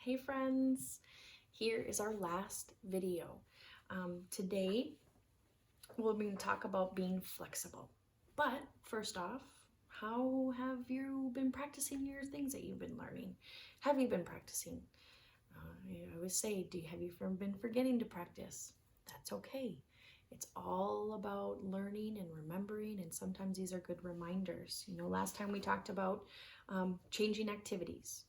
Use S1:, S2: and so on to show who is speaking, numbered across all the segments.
S1: Hey friends, here is our last video. Today we're going to talk about being flexible. But first off, how have you been practicing your things that you've been learning? Have you been practicing? I always say, have you been forgetting to practice? That's okay. It's all about learning and remembering, and sometimes these are good reminders. Last time we talked about changing activities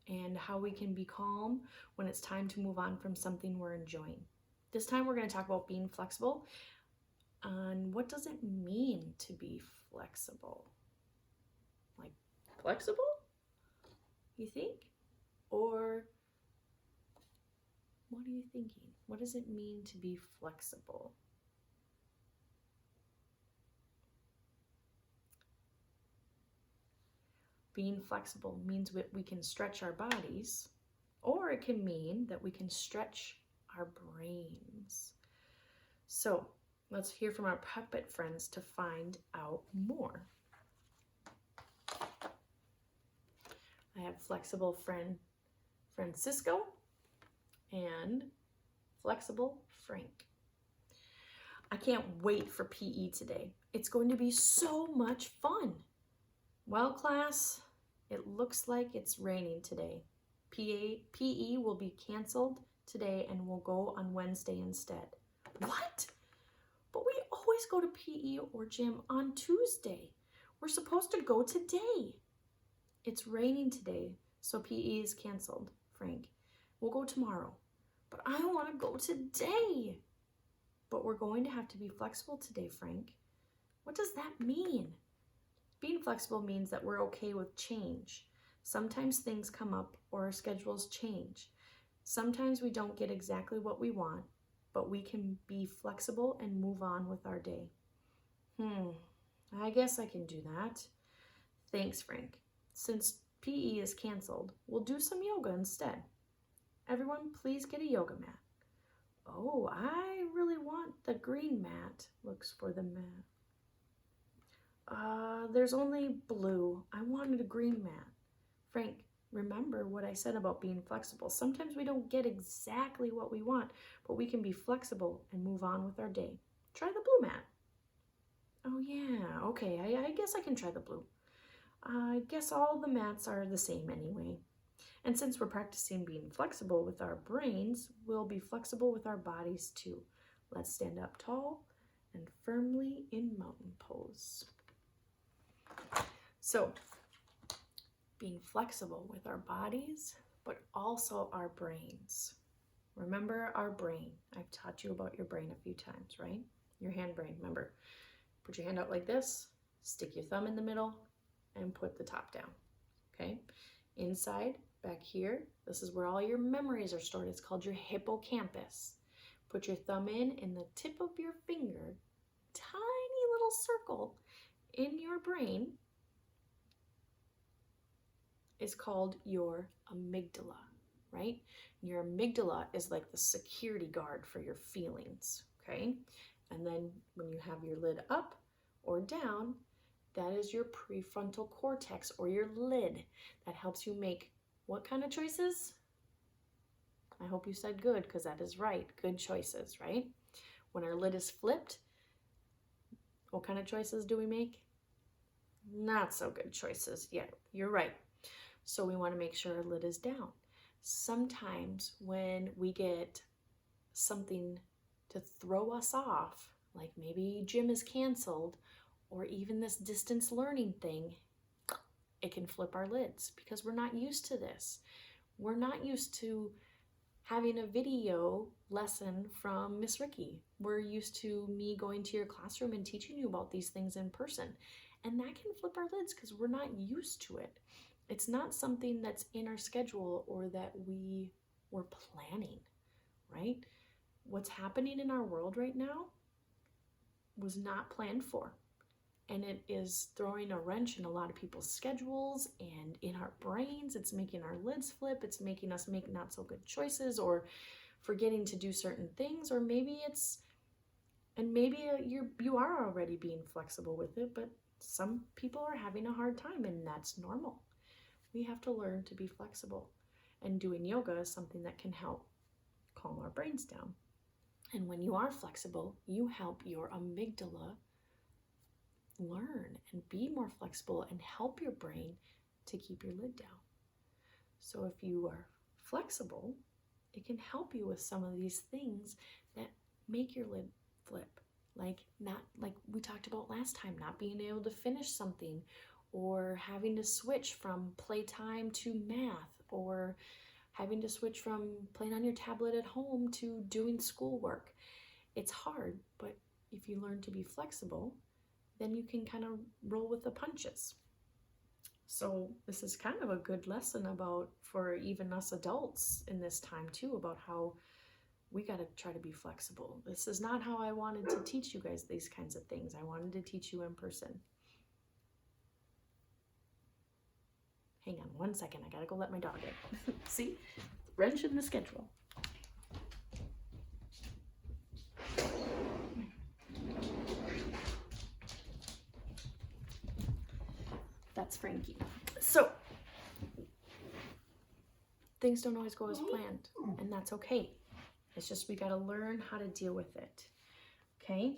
S1: and how we can be calm when it's time to move on from something we're enjoying. This time we're going to talk about being flexible and what does it mean to be flexible? Like flexible, you think? Or what are you thinking? What does it mean to be flexible? Being flexible means we can stretch our bodies, or it can mean that we can stretch our brains. So let's hear from our puppet friends to find out more. I have flexible friend Francisco and flexible Frank. I can't wait for PE today. It's going to be so much fun. Well, class, it looks like it's raining today. PE will be canceled today and will go on Wednesday instead. What? But we always go to PE or gym on Tuesday. We're supposed to go today. It's raining today, so PE is canceled, Frank. We'll go tomorrow. But I want to go today. But we're going to have to be flexible today, Frank. What does that mean? Being flexible means that we're okay with change. Sometimes things come up or our schedules change. Sometimes we don't get exactly what we want, but we can be flexible and move on with our day. I guess I can do that. Thanks, Frank. Since PE is canceled, we'll do some yoga instead. Everyone, please get a yoga mat. Oh, I really want the green mat. Looks for the mat. There's only blue. I wanted a green mat. Frank, remember what I said about being flexible. Sometimes we don't get exactly what we want, but we can be flexible and move on with our day. Try the blue mat. Oh yeah, okay, I guess I can try the blue. I guess all the mats are the same anyway. And since we're practicing being flexible with our brains, we'll be flexible with our bodies too. Let's stand up tall and firmly in mountain pose. So, being flexible with our bodies, but also our brains. Remember our brain. I've taught you about your brain a few times, right? Your hand brain, remember. Put your hand out like this, stick your thumb in the middle, and put the top down, okay? Inside, back here, this is where all your memories are stored. It's called your hippocampus. Put your thumb in the tip of your finger, tiny little circle in your brain is called your amygdala, right? Your amygdala is like the security guard for your feelings, okay? And then when you have your lid up or down, that is your prefrontal cortex or your lid that helps you make what kind of choices? I hope you said good because that is right. Good choices, right? When our lid is flipped, what kind of choices do we make? Not so good choices. Yeah, you're right. So we want to make sure our lid is down. Sometimes when we get something to throw us off, like maybe gym is canceled or even this distance learning thing, it can flip our lids because we're not used to this. We're not used to having a video lesson from Miss Ricky. We're used to me going to your classroom and teaching you about these things in person. And that can flip our lids because we're not used to it. It's not something that's in our schedule or that we were planning, right? What's happening in our world right now was not planned for. And it is throwing a wrench in a lot of people's schedules and in our brains. It's making our lids flip. It's making us make not so good choices or forgetting to do certain things. Or maybe you are already being flexible with it, but some people are having a hard time and that's normal. We have to learn to be flexible. And doing yoga is something that can help calm our brains down. And when you are flexible, you help your amygdala learn and be more flexible and help your brain to keep your lid down. So if you are flexible, it can help you with some of these things that make your lid flip. Like we talked about last time, not being able to finish something, or having to switch from playtime to math, or having to switch from playing on your tablet at home to doing schoolwork. It's hard, but if you learn to be flexible, then you can kind of roll with the punches. So this is kind of a good lesson about, for even us adults in this time too, about how we got to try to be flexible. This is not how I wanted to teach you guys these kinds of things. I wanted to teach you in person. Hang on one second. I got to go let my dog in. See? Wrench in the schedule. That's Frankie. So, things don't always go as planned, and that's okay. It's just we got to learn how to deal with it. Okay?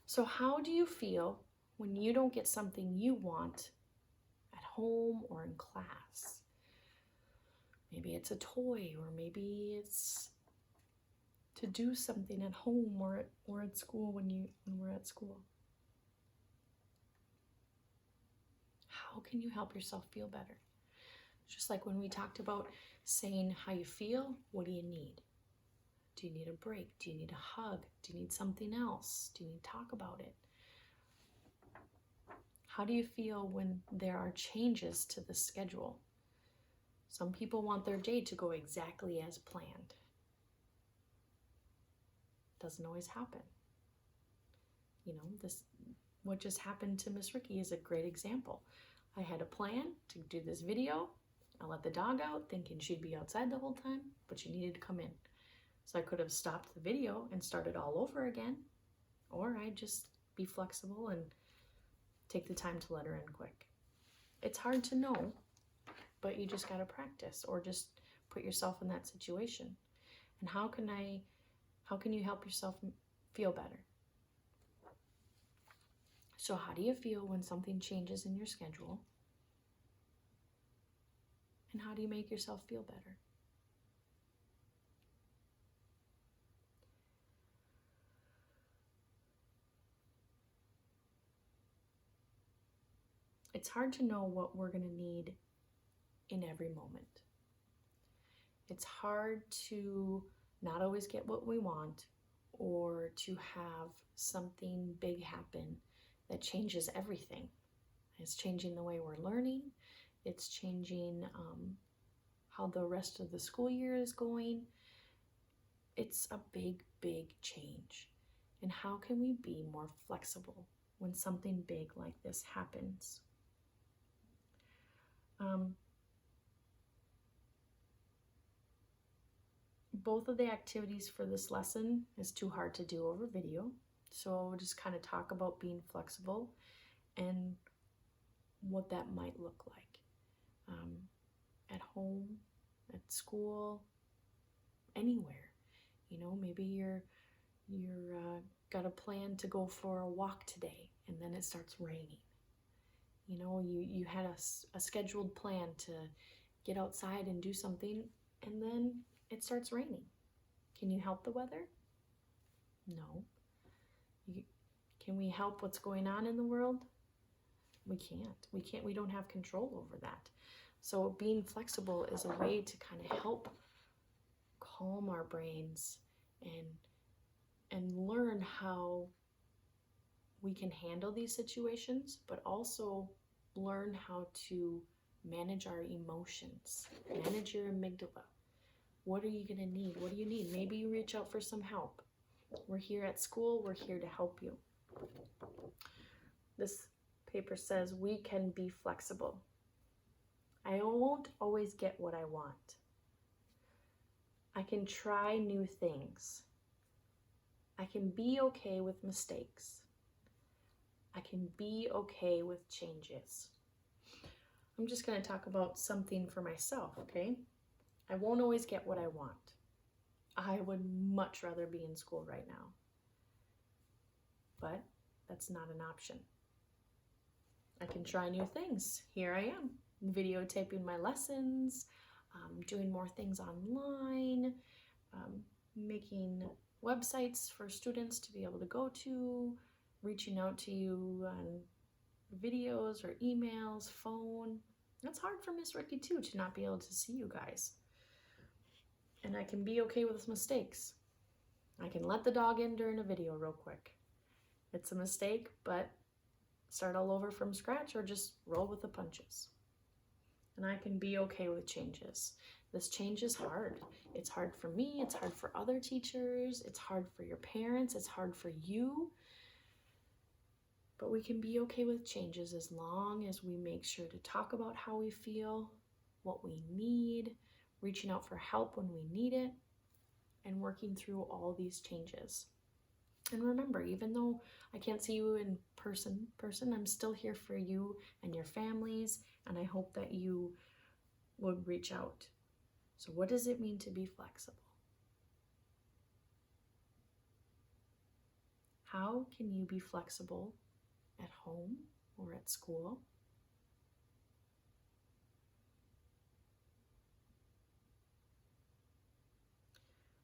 S1: So how do you feel when you don't get something you want at home or in class? Maybe it's a toy, or maybe it's to do something at home or at school when we're at school. How can you help yourself feel better? Just like when we talked about saying how you feel, what do you need? Do you need a break? Do you need a hug? Do you need something else? Do you need to talk about it? How do you feel when there are changes to the schedule? Some people want their day to go exactly as planned. Doesn't always happen. You know, what just happened to Miss Ricky is a great example. I had a plan to do this video. I let the dog out thinking she'd be outside the whole time, but she needed to come in. So I could have stopped the video and started all over again, or I'd just be flexible and take the time to let her in quick. It's hard to know, but you just got to practice, or just put yourself in that situation. And how can you help yourself feel better? So how do you feel when something changes in your schedule? And how do you make yourself feel better? It's hard to know what we're going to need in every moment. It's hard to not always get what we want, or to have something big happen that changes everything. It's changing the way we're learning. It's changing how the rest of the school year is going. It's a big, big change. And how can we be more flexible when something big like this happens? Both of the activities for this lesson is too hard to do over video. So we'll just kind of talk about being flexible and what that might look like at home, at school, anywhere. You know, maybe you're got a plan to go for a walk today, and then it starts raining. You know, you had a scheduled plan to get outside and do something, and then it starts raining. Can you help the weather? No. Can we help what's going on in the world? We can't. We don't have control over that. So being flexible is a way to kind of help calm our brains and learn how we can handle these situations, but also learn how to manage our emotions, manage your amygdala. What are you going to need? What do you need? Maybe you reach out for some help. We're here at school. We're here to help you. This paper says we can be flexible. I won't always get what I want. I can try new things. I can be okay with mistakes. I can be okay with changes. I'm just going to talk about something for myself, okay? I won't always get what I want. I would much rather be in school right now. But that's not an option. I can try new things. Here I am, videotaping my lessons, doing more things online, making websites for students to be able to go to, reaching out to you on videos or emails, phone. That's hard for Miss Ricky too, to not be able to see you guys. And I can be okay with mistakes. I can let the dog in during a video real quick. It's a mistake, but start all over from scratch or just roll with the punches. And I can be okay with changes. This change is hard. It's hard for me. It's hard for other teachers. It's hard for your parents. It's hard for you. But we can be okay with changes as long as we make sure to talk about how we feel, what we need, reaching out for help when we need it, and working through all these changes. And remember, even though I can't see you in person, I'm still here for you and your families, and I hope that you would reach out. So what does it mean to be flexible? How can you be flexible at home or at school?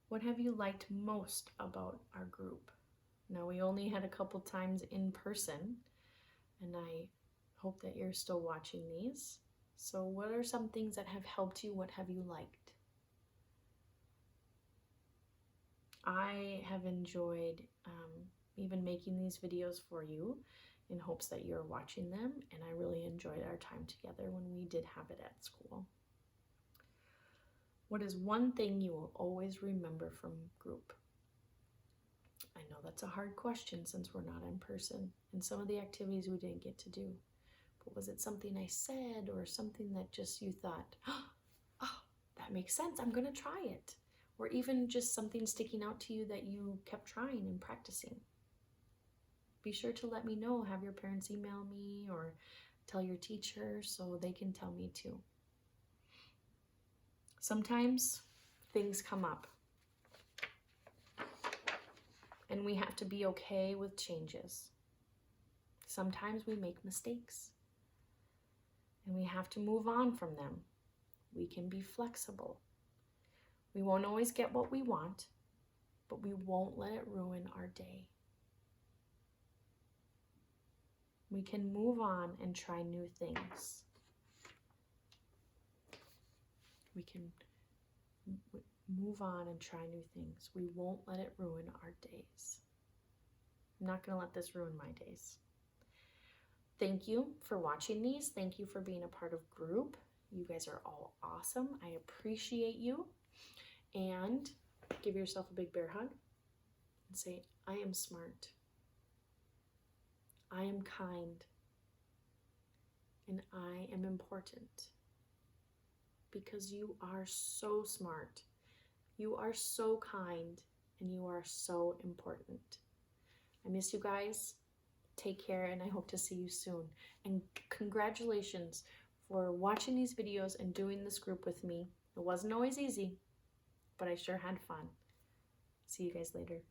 S1: What have you liked most about our group? Now, we only had a couple times in person, and I hope that you're still watching these. So what are some things that have helped you? What have you liked? I have enjoyed even making these videos for you in hopes that you're watching them, and I really enjoyed our time together when we did have it at school. What is one thing you will always remember from group? I know that's a hard question since we're not in person, and some of the activities we didn't get to do. But was it something I said or something that just you thought, oh, that makes sense, I'm gonna try it? Or even just something sticking out to you that you kept trying and practicing. Be sure to let me know. Have your parents email me or tell your teacher so they can tell me too. Sometimes things come up and we have to be okay with changes. Sometimes we make mistakes and we have to move on from them. We can be flexible. We won't always get what we want, but we won't let it ruin our day. We can move on and try new things. We can move on and try new things. We won't let it ruin our days. I'm not going to let this ruin my days. Thank you for watching these. Thank you for being a part of group. You guys are all awesome. I appreciate you. And give yourself a big bear hug and say, I am smart. I am kind. And I am important. Because you are so smart. You are so kind. And you are so important. I miss you guys. Take care, and I hope to see you soon. And congratulations for watching these videos and doing this group with me. It wasn't always easy, but I sure had fun. See you guys later.